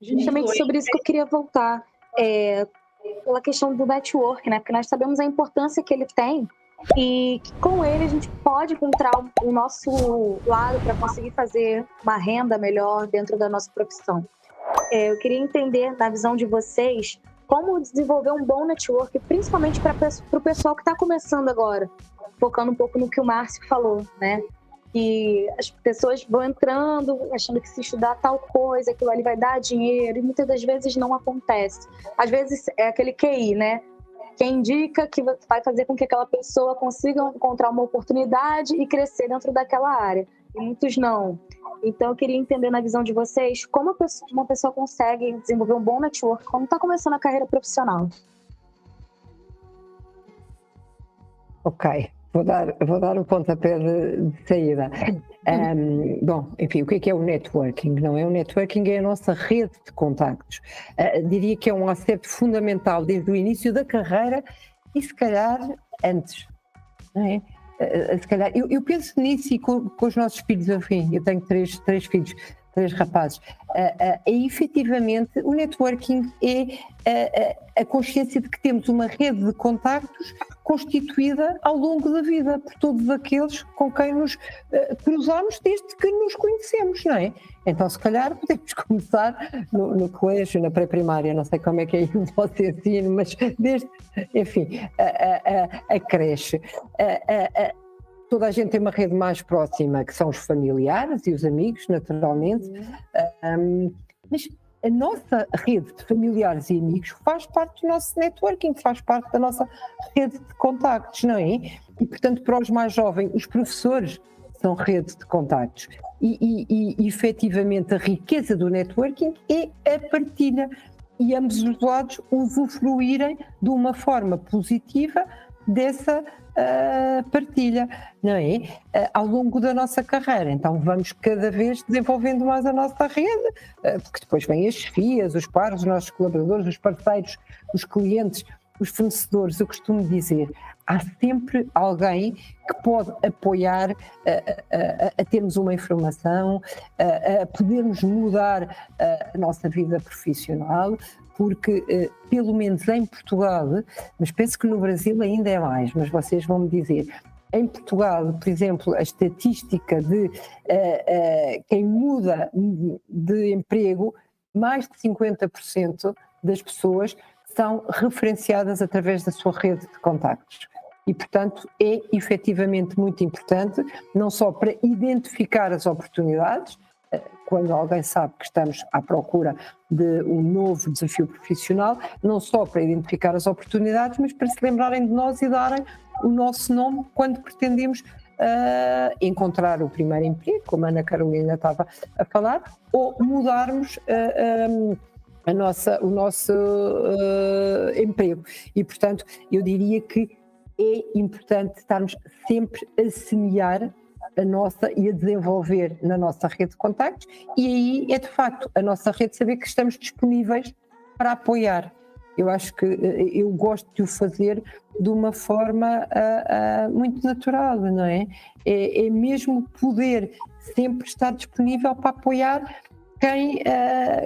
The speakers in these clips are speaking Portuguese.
Justamente sobre isso que eu queria voltar, pela questão do network, né? Porque nós sabemos a importância que ele tem e que com ele a gente pode encontrar o nosso lado para conseguir fazer uma renda melhor dentro da nossa profissão. Eu queria entender, na visão de vocês, como desenvolver um bom network, principalmente para o pessoal que está começando agora, focando um pouco no que o Márcio falou, né? Que as pessoas vão entrando achando que se estudar tal coisa, aquilo ali vai dar dinheiro, e muitas das vezes não acontece. Às vezes é aquele QI, né? Quem indica que vai fazer com que aquela pessoa consiga encontrar uma oportunidade e crescer dentro daquela área. E muitos não. Então eu queria entender, na visão de vocês, como uma pessoa consegue desenvolver um bom network quando está começando a carreira profissional. Ok. Vou dar um pontapé de saída. Bom, enfim, o que é o networking? Não é? O networking é a nossa rede de contactos. Diria que é um aspecto fundamental desde o início da carreira e se calhar antes. Não é? Se calhar, eu penso nisso e com os nossos filhos, enfim, eu tenho três filhos, 3 rapazes. Efetivamente, o networking é a consciência de que temos uma rede de contactos constituída ao longo da vida, por todos aqueles com quem nos cruzamos desde que nos conhecemos, não é? Então, se calhar, podemos começar no colégio, na pré-primária, não sei como é que é o vosso ensino, mas desde, enfim, a creche. Toda a gente tem uma rede mais próxima, que são os familiares e os amigos, naturalmente, mas a nossa rede de familiares e amigos faz parte do nosso networking, faz parte da nossa rede de contactos, não é? E, portanto, para os mais jovens, os professores são rede de contactos. E efetivamente, a riqueza do networking é a partilha e ambos os lados usufruírem de uma forma positiva dessa partilha, não é? Ao longo da nossa carreira. Então vamos cada vez desenvolvendo mais a nossa rede, porque depois vêm as chefias, os pares, os nossos colaboradores, os parceiros, os clientes, os fornecedores. Eu costumo dizer, há sempre alguém que pode apoiar a termos uma informação, a podermos mudar a nossa vida profissional, porque, pelo menos em Portugal, mas penso que no Brasil ainda é mais, mas vocês vão me dizer, em Portugal, por exemplo, a estatística de quem muda de emprego, mais de 50% das pessoas são referenciadas através da sua rede de contactos. E, portanto, é efetivamente muito importante, não só para identificar as oportunidades, quando alguém sabe que estamos à procura de um novo desafio profissional, não só para identificar as oportunidades, mas para se lembrarem de nós e darem o nosso nome quando pretendemos encontrar o primeiro emprego, como a Ana Carolina estava a falar, ou mudarmos o nosso emprego. E, portanto, eu diria que é importante estarmos sempre a semear a nossa e a desenvolver na nossa rede de contactos, e aí é de facto a nossa rede saber que estamos disponíveis para apoiar. Eu acho que eu gosto de o fazer de uma forma muito natural, não é? É mesmo poder sempre estar disponível para apoiar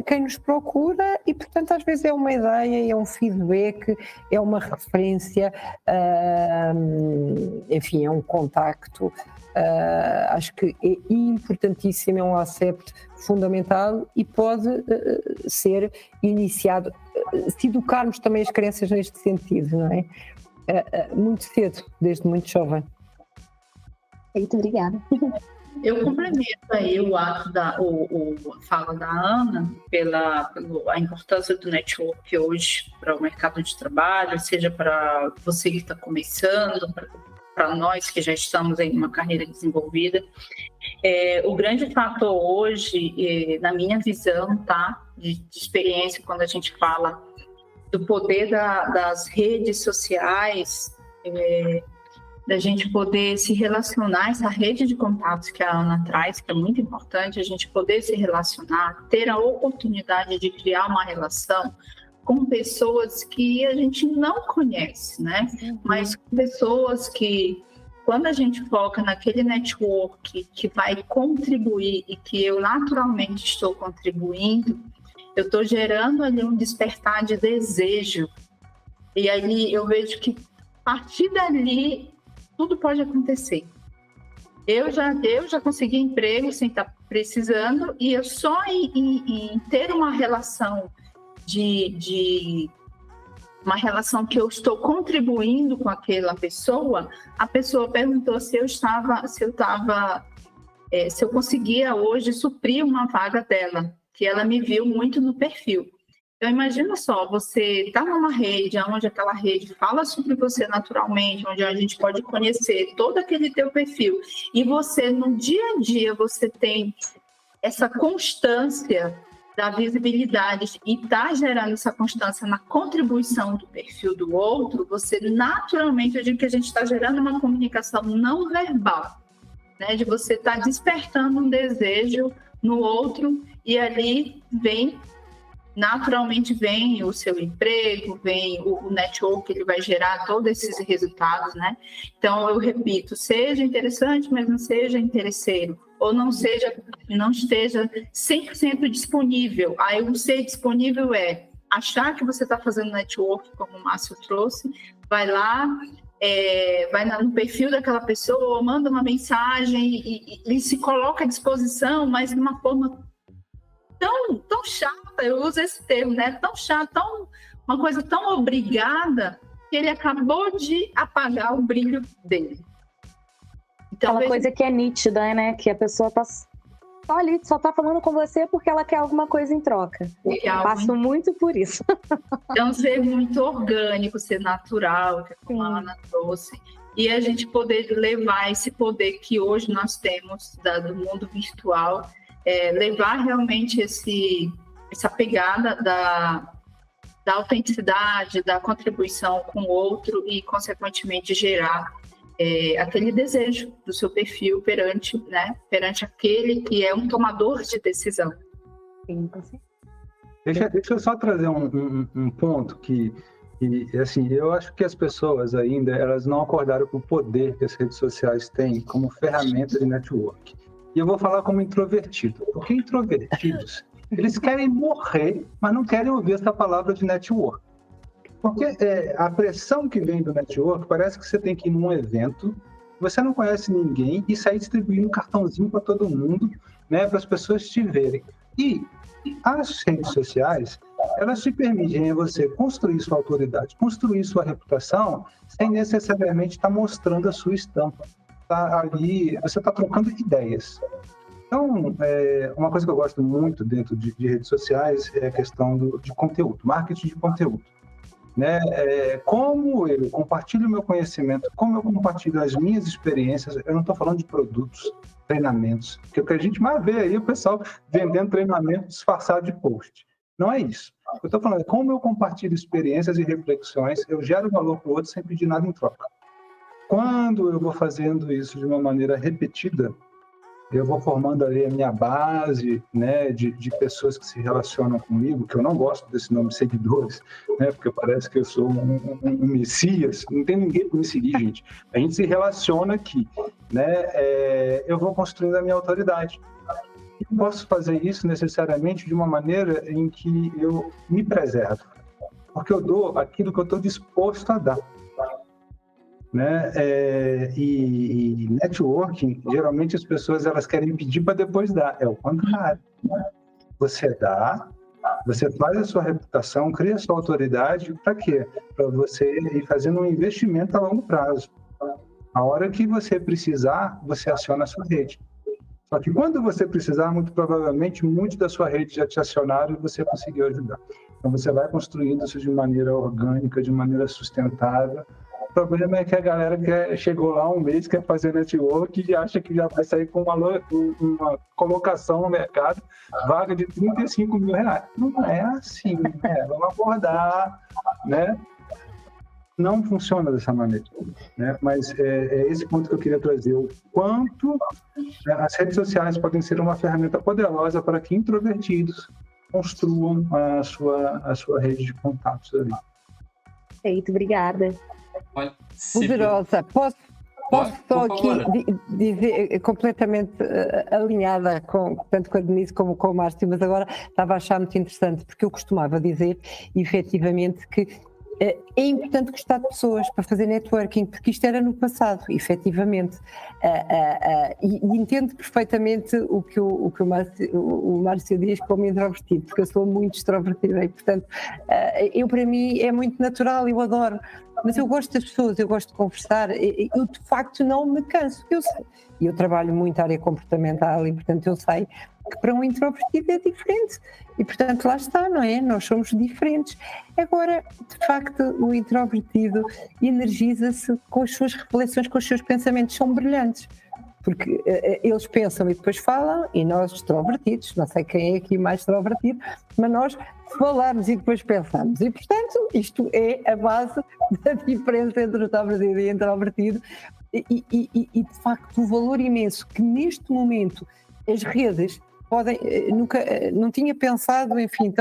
quem nos procura e, portanto, às vezes é uma ideia, é um feedback, é uma referência, enfim, é um contacto. Acho que é importantíssimo, é um aspecto fundamental e pode ser iniciado, se educarmos também as crianças neste sentido, não é? Muito cedo, desde muito jovem. Muito obrigada. Eu complemento aí o ato a fala da Ana pela importância do network hoje para o mercado de trabalho, seja para você que está começando, para nós que já estamos em uma carreira desenvolvida. O grande fator hoje, na minha visão, tá, de experiência, quando a gente fala do poder das redes sociais, da gente poder se relacionar, essa rede de contatos que a Ana traz, que é muito importante, a gente poder se relacionar, ter a oportunidade de criar uma relação com pessoas que a gente não conhece, né? Mas com pessoas que, quando a gente foca naquele network que vai contribuir e que eu naturalmente estou contribuindo, eu estou gerando ali um despertar de desejo. E aí eu vejo que a partir dali tudo pode acontecer. Eu já consegui emprego sem estar precisando, e eu só em ter uma relação uma relação que eu estou contribuindo com aquela pessoa, a pessoa perguntou se eu conseguia hoje suprir uma vaga dela, que ela me viu muito no perfil. Então, imagina só, você está numa rede, onde aquela rede fala sobre você naturalmente, onde a gente pode conhecer todo aquele teu perfil, e você, no dia a dia, você tem essa constância da visibilidade e está gerando essa constância na contribuição do perfil do outro, você naturalmente, eu digo que a gente está gerando uma comunicação não verbal, né, de você estar despertando um desejo no outro, e ali naturalmente vem o seu emprego, vem o network, ele vai gerar todos esses resultados, né? Então, eu repito, seja interessante, mas não seja interesseiro, ou não esteja 100% disponível. Aí, o ser disponível é achar que você está fazendo network, como o Márcio trouxe, vai lá, vai no perfil daquela pessoa, manda uma mensagem e se coloca à disposição, mas de uma forma tão chata, eu uso esse termo, né? Tão chata, uma coisa tão obrigada, que ele acabou de apagar o brilho dele. Então, aquela coisa que é nítida, né? Que a pessoa tá só ali, só tá falando com você porque ela quer alguma coisa em troca. Eu passo muito por isso. Então, ser muito orgânico, ser natural, como a Ana trouxe. E a gente poder levar esse poder que hoje nós temos do mundo virtual, levar realmente essa pegada da autenticidade, da contribuição com o outro e, consequentemente, gerar aquele desejo do seu perfil perante aquele que é um tomador de decisão. Sim, deixa eu só trazer um ponto que assim, eu acho que as pessoas ainda elas não acordaram com o poder que as redes sociais têm como ferramenta de network. E eu vou falar como introvertido, porque introvertidos, eles querem morrer, mas não querem ouvir essa palavra de network. Porque a pressão que vem do network, parece que você tem que ir num evento, você não conhece ninguém e sair distribuindo cartãozinho para todo mundo, né, para as pessoas te verem. E as redes sociais, elas te permitem você construir sua autoridade, construir sua reputação, sem necessariamente estar mostrando a sua estampa. Ali, você está trocando ideias. Então, uma coisa que eu gosto muito dentro de redes sociais é a questão de conteúdo, marketing de conteúdo. Né? Como eu compartilho o meu conhecimento, como eu compartilho as minhas experiências, eu não estou falando de produtos, treinamentos, porque o que a gente mais vê aí é o pessoal vendendo treinamento disfarçado de post. Não é isso. Eu estou falando como eu compartilho experiências e reflexões, eu gero valor para o outro sem pedir nada em troca. Quando eu vou fazendo isso de uma maneira repetida, eu vou formando ali a minha base, né, de pessoas que se relacionam comigo, que eu não gosto desse nome seguidores, né, porque parece que eu sou um messias, não tem ninguém para me seguir, gente. A gente se relaciona aqui, né, eu vou construindo a minha autoridade. Eu posso fazer isso necessariamente de uma maneira em que eu me preservo, porque eu dou aquilo que eu estou disposto a dar. Né? E networking, geralmente as pessoas elas querem pedir para depois dar, é o contrário. Você dá, você faz a sua reputação, cria a sua autoridade, para quê? Para você ir fazendo um investimento a longo prazo. A hora que você precisar, você aciona a sua rede. Só que quando você precisar, muito provavelmente, muitos da sua rede já te acionaram e você conseguiu ajudar. Então você vai construindo isso de maneira orgânica, de maneira sustentável. O problema é que a galera chegou lá um mês, quer fazer network e acha que já vai sair com uma colocação no mercado, vaga de R$35 mil. Não é assim, né? Vamos acordar, né? Não funciona dessa maneira, né? Mas é esse ponto que eu queria trazer, o quanto as redes sociais podem ser uma ferramenta poderosa para que introvertidos construam a sua rede de contatos ali. Perfeito, obrigada. Olha, Poderosa. Posso só aqui dizer, completamente alinhada tanto com a Denise como com o Márcio, mas agora estava a achar muito interessante, porque eu costumava dizer, efetivamente, que é importante gostar de pessoas para fazer networking, porque isto era no passado, efetivamente. E entendo perfeitamente o que o Márcio diz como introvertido, porque eu sou muito extrovertida e, portanto, para mim é muito natural, eu adoro. Mas eu gosto das pessoas, eu gosto de conversar, eu de facto não me canso. Eu trabalho muito a área comportamental e, portanto, eu sei que para um introvertido é diferente. E, portanto, lá está, não é? Nós somos diferentes. Agora, de facto, o introvertido energiza-se com as suas reflexões, com os seus pensamentos, são brilhantes. Porque eles pensam e depois falam, e nós extrovertidos, não sei quem é aqui mais extrovertido, mas nós falamos e depois pensamos. E, portanto, isto é a base da diferença entre o extrovertido e o introvertido. E, de facto, o valor imenso que neste momento as redes podem, não tinha pensado, enfim, de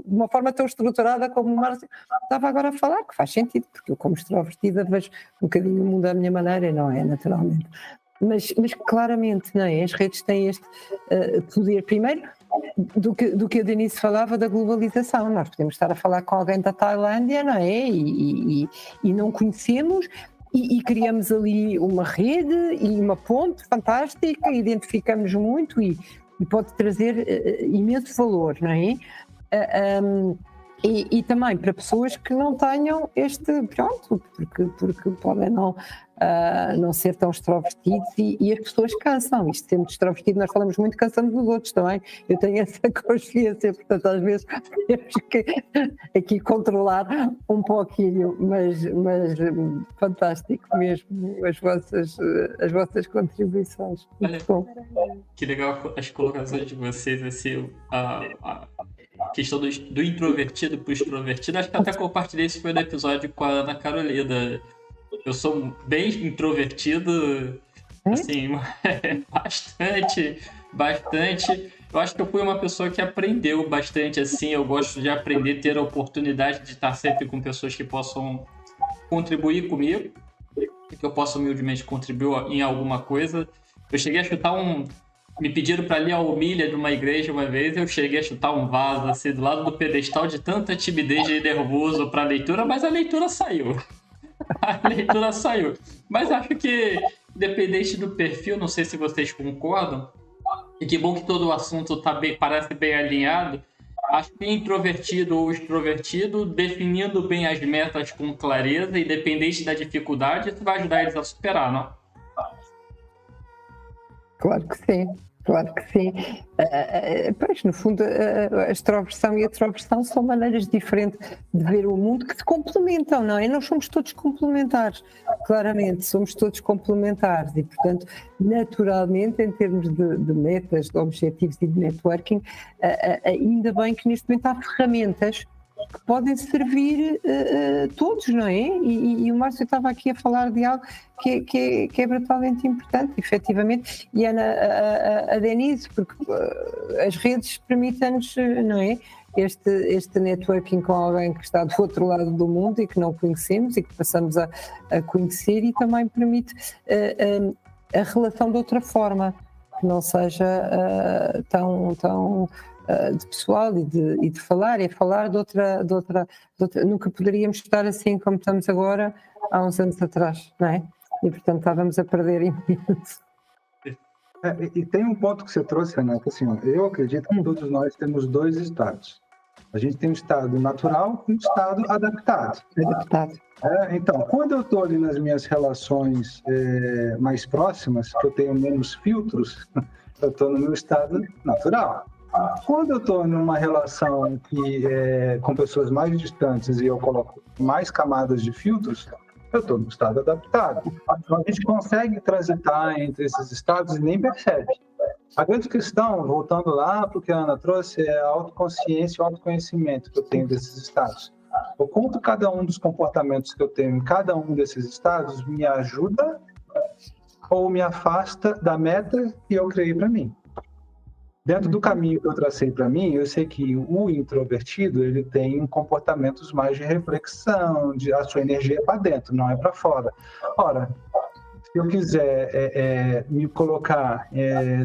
uma forma tão estruturada como o Márcio estava agora a falar, que faz sentido, porque eu como extrovertida vejo um bocadinho o mundo à minha maneira, não é? Naturalmente. Mas claramente, não é? As redes têm este poder, primeiro, do que a Denise falava da globalização. Nós podemos estar a falar com alguém da Tailândia, não é? E não conhecemos, e criamos ali uma rede e uma ponte fantástica, identificamos muito e pode trazer imenso valor, não é? E também para pessoas que não tenham porque podem não ser tão extrovertidos e as pessoas cansam. Isto sendo extrovertido, nós falamos muito, cansamos dos outros também. Eu tenho essa consciência, portanto, às vezes temos que aqui controlar um pouquinho, mas fantástico mesmo as vossas contribuições. Muito bom. Que legal as colocações de vocês, assim, a questão do introvertido para o extrovertido. Acho que até compartilhei esse foi no episódio com a Ana Carolina. Eu sou bem introvertido, assim, bastante. Eu acho que eu fui uma pessoa que aprendeu bastante, assim. Eu gosto de aprender, ter a oportunidade de estar sempre com pessoas que possam contribuir comigo, que eu possa humildemente contribuir em alguma coisa. Eu cheguei a chutar me pediram para ler a homilha de uma igreja uma vez, eu cheguei a chutar um vaso assim do lado do pedestal de tanta timidez e nervoso para a leitura, mas a leitura saiu. Mas acho que, independente do perfil, não sei se vocês concordam, e que bom que todo o assunto parece bem alinhado. Acho que introvertido ou extrovertido, definindo bem as metas com clareza, independente da dificuldade, isso vai ajudar eles a superar, não? Claro que sim. Pois, no fundo, a extroversão e a introversão são maneiras diferentes de ver o mundo que se complementam, não é? Nós somos todos complementares, claramente, somos todos complementares e, portanto, naturalmente, em termos de metas, de objetivos e de networking, ainda bem que neste momento há ferramentas que podem servir todos, não é? E o Márcio estava aqui a falar de algo que é brutalmente importante, efetivamente, e a Denise, porque as redes permitem-nos, não é? Este networking com alguém que está do outro lado do mundo e que não conhecemos e que passamos a conhecer, e também permite a relação de outra forma, que não seja tão de pessoal e de falar, falar de outra. Nunca poderíamos estar assim como estamos agora há uns anos atrás, não é? E portanto estávamos a perder imenso. E tem um ponto que você trouxe, Renata, assim, eu acredito que todos nós temos dois estados. A gente tem um estado natural e um estado adaptado. Então, quando eu estou ali nas minhas relações mais próximas, que eu tenho menos filtros, eu estou no meu estado natural. Quando eu estou numa relação com pessoas mais distantes e eu coloco mais camadas de filtros, eu estou no estado adaptado. Então, a gente consegue transitar entre esses estados e nem percebe. A grande questão, voltando lá para o que a Ana trouxe, é a autoconsciência e o autoconhecimento que eu tenho desses estados. O quanto cada um dos comportamentos que eu tenho em cada um desses estados me ajuda ou me afasta da meta que eu criei para mim. Dentro do caminho que eu tracei para mim, eu sei que o introvertido ele tem comportamentos mais de reflexão, a sua energia é para dentro, não é para fora. Ora, Se eu quiser me colocar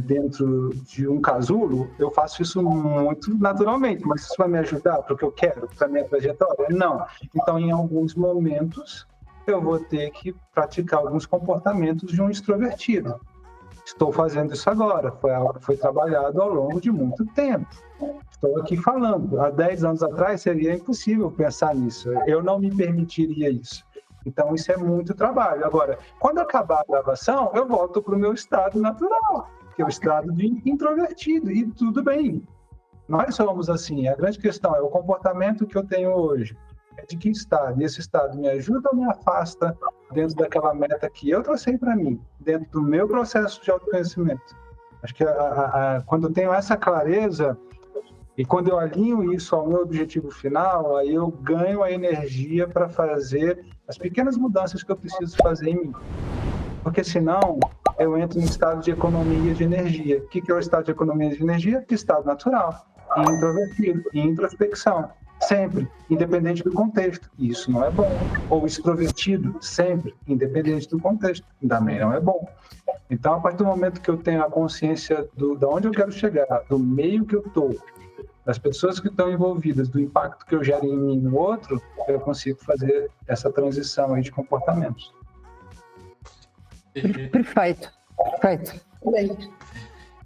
dentro de um casulo, eu faço isso muito naturalmente, mas isso vai me ajudar para o que eu quero, para a minha trajetória? Não. Então, em alguns momentos, eu vou ter que praticar alguns comportamentos de um extrovertido. Estou fazendo isso agora, foi algo que foi trabalhado ao longo de muito tempo. Estou aqui falando. Há 10 anos atrás seria impossível pensar nisso. Eu não me permitiria isso. Então, isso é muito trabalho. Agora, quando acabar a gravação, eu volto para o meu estado natural, que é o estado de introvertido, e tudo bem. Nós somos assim. A grande questão é o comportamento que eu tenho hoje. É de que estado? E esse estado me ajuda ou me afasta dentro daquela meta que eu tracei para mim, dentro do meu processo de autoconhecimento? Acho que quando eu tenho essa clareza, e quando eu alinho isso ao meu objetivo final, aí eu ganho a energia para fazer as pequenas mudanças que eu preciso fazer em mim. Porque senão eu entro em estado de economia de energia. O que é o estado de economia de energia? Estado natural, introvertido, introspecção. Sempre, independente do contexto. E isso não é bom. Ou extrovertido, sempre, independente do contexto. Também não é bom. Então, a partir do momento que eu tenho a consciência de onde eu quero chegar, do meio que eu estou, das pessoas que estão envolvidas, do impacto que eu gero em mim e no outro, eu consigo fazer essa transição aí de comportamentos. Perfeito.